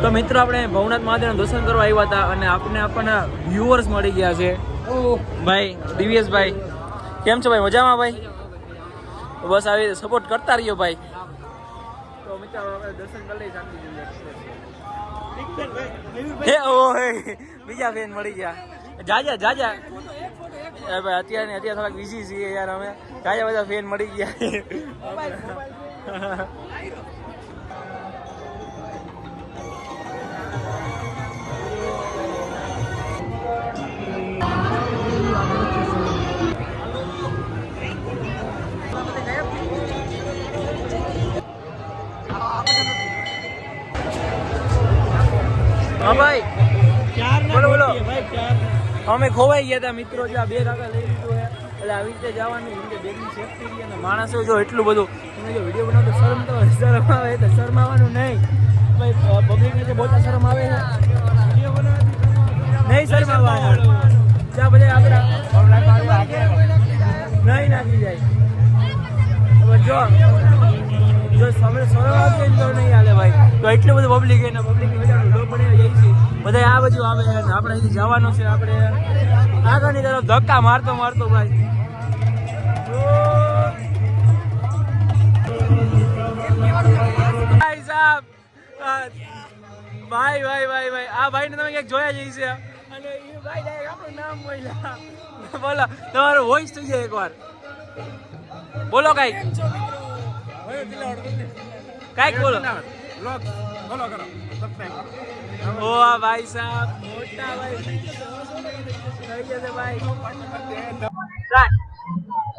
તો મિત્રો આપણે ભવનાથ મહાદેવના દર્શન કરવા આવ્યા હતા અને આપણને વ્યુઅર્સ મળી ગયા છે. ભાઈ દિવ્યેશભાઈ કેમ છો ભાઈ? મજામાં ભાઈ? બસ આવી સપોર્ટ કરતા રહ્યો ભાઈ. તો મિત્રો આપણે દર્શન કરી લઈએ શાંતિ. બીજા ફેન મળી ગયા. જાજા ભાઈ અત્યારે થોડાક બીઝી છીએ યાર અમે. જાજા બધા ફેન મળી ગયા. હા ભાઈ બોલો. અમે ખોવાઈ ગયા હતા મિત્રો. જો આ બેગ આગળ લઈ લીધું છે એટલે આવી રીતે જવાનું. બેગની સેફટી રહી અને માણસો જો એટલું બધું. તમે જો વિડીયો બનાવો તો શરમ આવે તો શરમાવાનું નહીં ભાઈ. પબ્લિકને જે બોલતા શરમ આવે છે વિડીયો બનાવવાથી નહીં શરમાવાનું. જ્યાં બધા આપણા નહીં નાખી જાય. જો તમે શરમ આવતી તો નહીં હાલે ભાઈ. તો એટલું બધું પબ્લિક એને પબ્લિકની મજાનું લો પડી જાય છે. બધા આ બાજુ આવે છે આપણે અહીંથી જવાનું છે. આપણે આગળની તરફ ધક્કા મારતો ભાઈ. ભાઈ સાહેબ ભાઈ આ ભાઈને તમે ક્યાંક જોયા જઈ છે અને એ ભાઈ આપણું નામ બોલ્યા. બોલો તમારો વોઇસ થઈ જાય એકવાર બોલો કાંઈક બોલો. ઓ ભાઈ સાહેબ મોટા ભાઈ.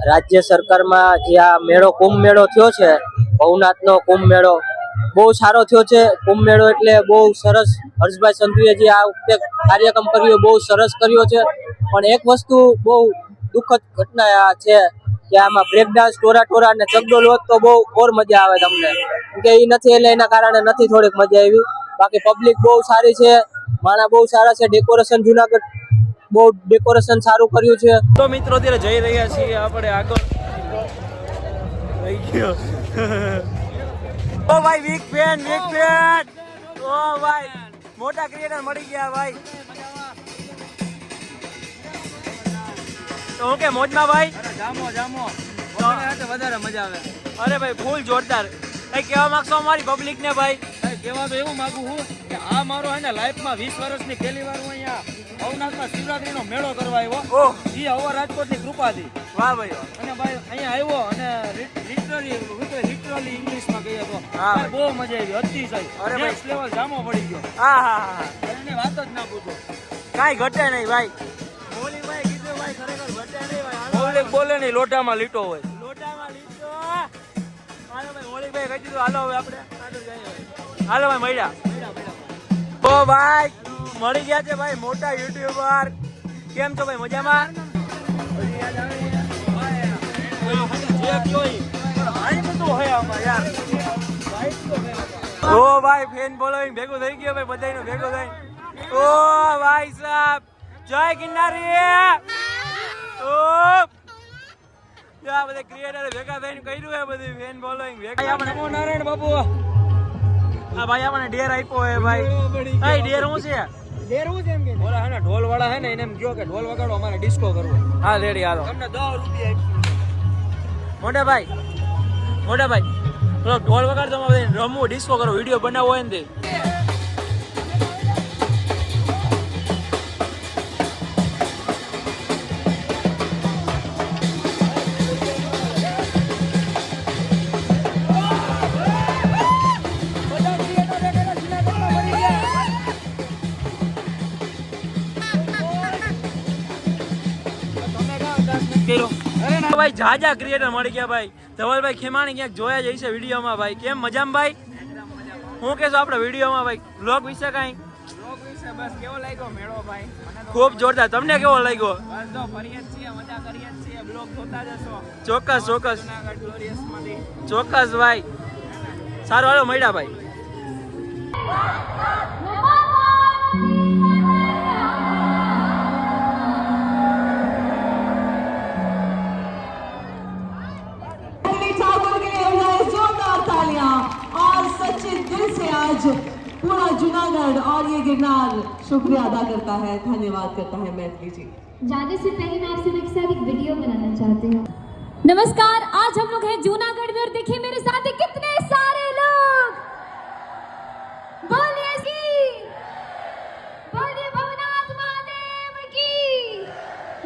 રાજ્ય સરકારમાં જે આ મેળો કુંભ મેળો થયો છે, ભવનાથનો કુંભ મેળો બહુ સારો થયો છે. કુંભ મેળો એટલે બહુ સરસ. હર્ષભાઈ સંધુએ જે આ વખતે કાર્યક્રમ કર્યો બહુ સરસ કર્યો છે. પણ એક વસ્તુ બહુ દુઃખદ ઘટના છે કે આમાં બ્રેક ડાન્સ, ટોરા અને ચગડોળ હોત તો બહુ ઓર મજા આવે તમને. કે એ નથી એટલે એના કારણે નથી થોડીક મજા આવી. બાકી પબ્લિક બહુ સારી છે, માણસ બહુ સારા છે. ડેકોરેશન જુનાગઢ બહુ ડેકોરેશન સારું કર્યું છે. તો મિત્રો અત્યારે જઈ રહ્યા છીએ આપણે આગળ. ઓ ભાઈ વીક ફેન. ઓ ભાઈ મોટા ક્રિએટર મળી ગયા ભાઈ. તો ઓકે મોજમાં ભાઈ. જામો વધારે મજા આવે. અરે ભાઈ ફૂલ જોરદાર. કઈ કહેવા માંગશો અમારી પબ્લિક ને ભાઈ? કહેવા તો એવું માંગુ છું કે આ મારો હે ને લાઈફમાં 20 વર્ષની પહેલી વાર હું અહીંયા ભવનાથમાં શિવરાત્રીનો મેળો કરવા આવ્યો. એ હવા રાજકોટની કૃપાથી. વાહ ભાઈ. અને ભાઈ અહીંયા આવ્યો અને લિટરલી ઇંગ્લિશમાં કહ્યો તો બહુ મજા આવી. અતિશય નેક્સ્ટ લેવલ જામો પડી ગયો. હા એની વાત જ ના પૂછો. કાંઈ ઘટે નહીં ભાઈ. મોલીભાઈ કીધું ભાઈ ખરેખર ઘટે નહીં ભાઈ. મોલી બોલે નહીં લોટામાં લીટો હોય. હાલો ભાઈ મોલીભાઈ કહી દીધું હાલો હવે આપણે હાલો ભાઈ મળ્યા. ઓ ભાઈ મળી ગયા છે ભાઈ મોટા યુટ્યુબર. કેમ છો ભાઈ? મજામાં? ઓ ભાઈ ફેન ફોલોઈંગ ભેગું થઈ ગયો ભાઈ. બધાનું ભેગું થઈ. ઓ ભાઈ સાહેબ જય કિન્નારી. ઓ બધા ક્રિએટર ભેગા થઈને કર્યું હે બધું ફેન ફોલોઈંગ ભેગા. નમો નારાયણ બાબુ. હા ભાઈ આપણને ડેર આપ્યો હે ભાઈ. કઈ ડેર શું છે? ઓલા હે ને ઢોલ વાળા હે ને એને એમ કહો કે ઢોલ વગાડો અમારે ડિસ્કો કરવો. હા રેડી હાલો. તમને 10 રૂપિયા આપીશું. મોટા ભાઈ થોડો ઢોલ વગાડતો રમવું ડિસ્કો કરો વિડીયો બનાવવો હોય ને તે. ભાઈ જાજા ક્રિએટર મળી ગયા ભાઈ. ધવલભાઈ ખેમાણી ક્યાંક જોયા જઈશે વિડીયોમાં ભાઈ. કેમ મજામાં ભાઈ? હું કહેશો આપણે વિડીયોમાં ભાઈ બ્લોગ વિશે કાંઈ? બસ કેવો લાગ્યો મેળો ભાઈ? ખૂબ જોરદાર. તમને કેવો લાગ્યો? બસ તો ફરીએ છીએ, મજા કરીએ છીએ. બ્લોગ જોતા જશો. ચોક્કસ જૂનાગઢ ગ્લોરિયસમાંથી. ચોક્કસ ભાઈ. સારું હાલો મળ્યા ભાઈ. ठाकुर के लिए जोरदार तालियां और सच्चे दिल से आज पूरा जूनागढ़ और ये गिरनार शुक्रिया अदा करता है, धन्यवाद करता है मैथिली जी। जाने से पहले मैं आपसे एक साथ एक वीडियो बनाना चाहती हूँ। नमस्कार, आज हम लोग हैं जूनागढ़ में और देखिए मेरे साथ कितने सारे लोग। बोलिए बोलिए भवनाथ महादेव की,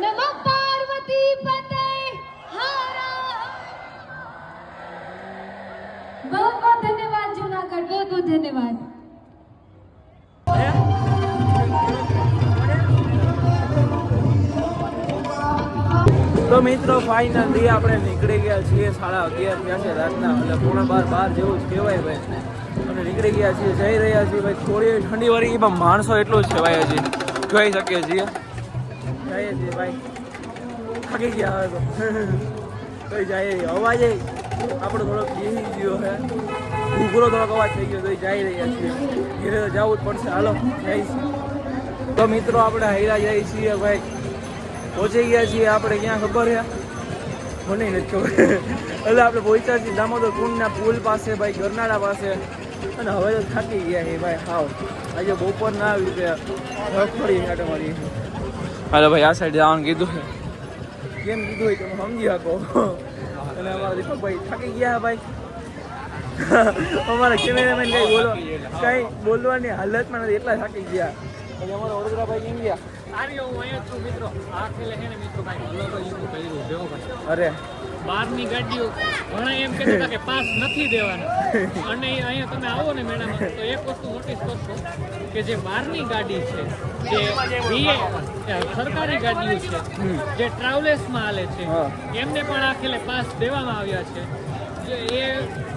नमः पार्वती पते हरा। बहुत बहुत धन्यवाद जूनागढ़, बहुत बहुत धन्यवाद। તો મિત્રો ફાઇનલી આપણે નીકળી ગયા છીએ 11:30 થયા છે રાતના, એટલે 11:30 જેવું જ કહેવાય ભાઈ, અને નીકળી ગયા છીએ, જઈ રહ્યા છીએ ભાઈ થોડી ઠંડી વાળી, પણ માણસો એટલું જ છે ભાઈ, હજી જોઈ શકીએ છીએ, જઈએ છીએ ભાઈ, થાકી ગયા હવે તો જઈએ, અવાજે આપણો થોડોક બેસી ગયો છે, ઉઘરો થોડોક અવાજ થઈ ગયો, તો જઈ રહ્યા છીએ, ઘરે તો જવું જ પડશે, હાલો જઈશું। તો મિત્રો આપણે હૈરા જઈએ છીએ ભાઈ, પહોંચી ગયા છીએ આપણે, ક્યાં ખબર છે મને નથી ખબર, એટલે આપણે પહોંચ્યા છીએ દામોદર કુંડના પુલ પાસે ભાઈ, ગરનાળા પાસે, અને હવે તો થાકી ગયા છે ભાઈ હાવ, આજે બપોર ના આવી રીતે ફરી આટો મારી। હાલો ભાઈ આ સાઈડ જવાનું કીધું છે, કેમ કીધું હોય તમે સમજી શકો, અને અમારા દીપકભાઈ થાકી ગયા ભાઈ, અમારા કેમેરામેન કંઈ બોલવાની હાલતમાં નથી, એટલા થાકી ગયા। પછી અમારા વડોદરાભાઈ કેમ ગયા? અરે બહારની ગાડીઓ ઘણા એમ કહેતા હતા કે પાસ નથી દેવાના, અને અહીંયા તમે આવો ને મેળામાં તો એક વસ્તુ નોટિસ કરશો કે જે બહારની ગાડી છે, જે સરકારી ગાડીઓ છે, જે ટ્રાવેલ્સમાં હાલે છે, એમને પણ આખેલે પાસ દેવામાં આવ્યા છે। એ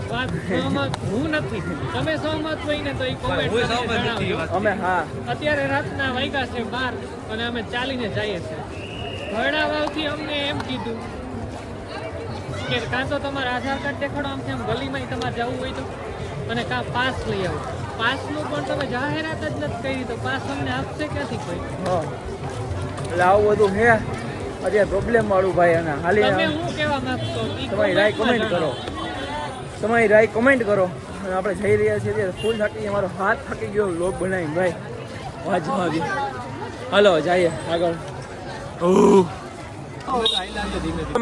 વાત સહમત હું નથી, તમે સહમત હોય ને તો એ કોમેન્ટ જણાવજો। અમે હા અત્યારે રાતના વાગ્યા છે 12 અને અમે ચાલીને જઈએ છીએ। ઘરડા વાવથી અમને એમ કીધું કે કાં તો તમારા આધાર કાર્ડ દેખાડો, આમથી આમ ગલીમાં તમારે જવું હોય તો, અને કાં પાસ લઈ આવો। પાસનું પણ તમે જાહેરાત જ નથી કરી, તો પાસ અમને આપશે ક્યાંથી કોઈ? એટલે આવું બધું છે અત્યારે પ્રોબ્લેમ વાળું ભાઈ, અને હાલી તમે હું કહેવા માંગતો તમારી રાય કમેન્ટ કરો, તમારી રાય કમેન્ટ કરો, અને આપણે જઈ રહ્યા છીએ ત્યારે ફૂલ થાકી, અમારો હાથ થાકી ગયો લોક બનાવીને ભાઈ, વાંચવા આવી, હાલો જઈએ આગળ।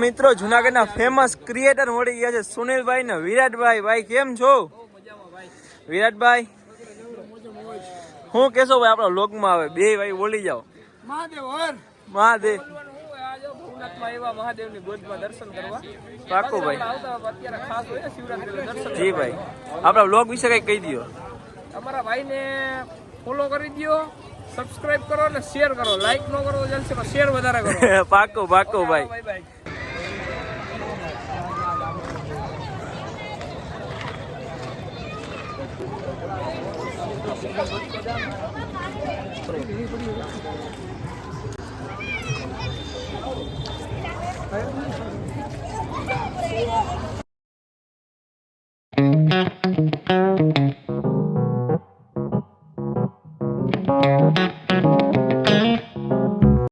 મિત્રો જુનાગઢના ફેમસ ક્રિએટર મળી ગયા છે સુનિલભાઈ ને વિરાટભાઈ, ભાઈ કેમ છો વિરાટભાઈ? હું કેશો ભાઈ આપણા લોકમાં આવે બે ભાઈ બોલી જાઓ। મહાદેવ મહાદેવની ગોદમાં દર્શન કરવા પાક્કું ભાઈ, અત્યારે ખાસ હોય ને શિવરાત્રી દર્શન। જી ભાઈ, આપણા વ્લોગ વિશે કઈ કહી દો, અમારા ભાઈને ફોલો કરી દો, સબસ્ક્રાઇબ કરો અને શેર કરો, લાઈક ન કરો ચાલશે પણ શેર વધારે કરો। પાક્કું પાક્કું ભાઈ।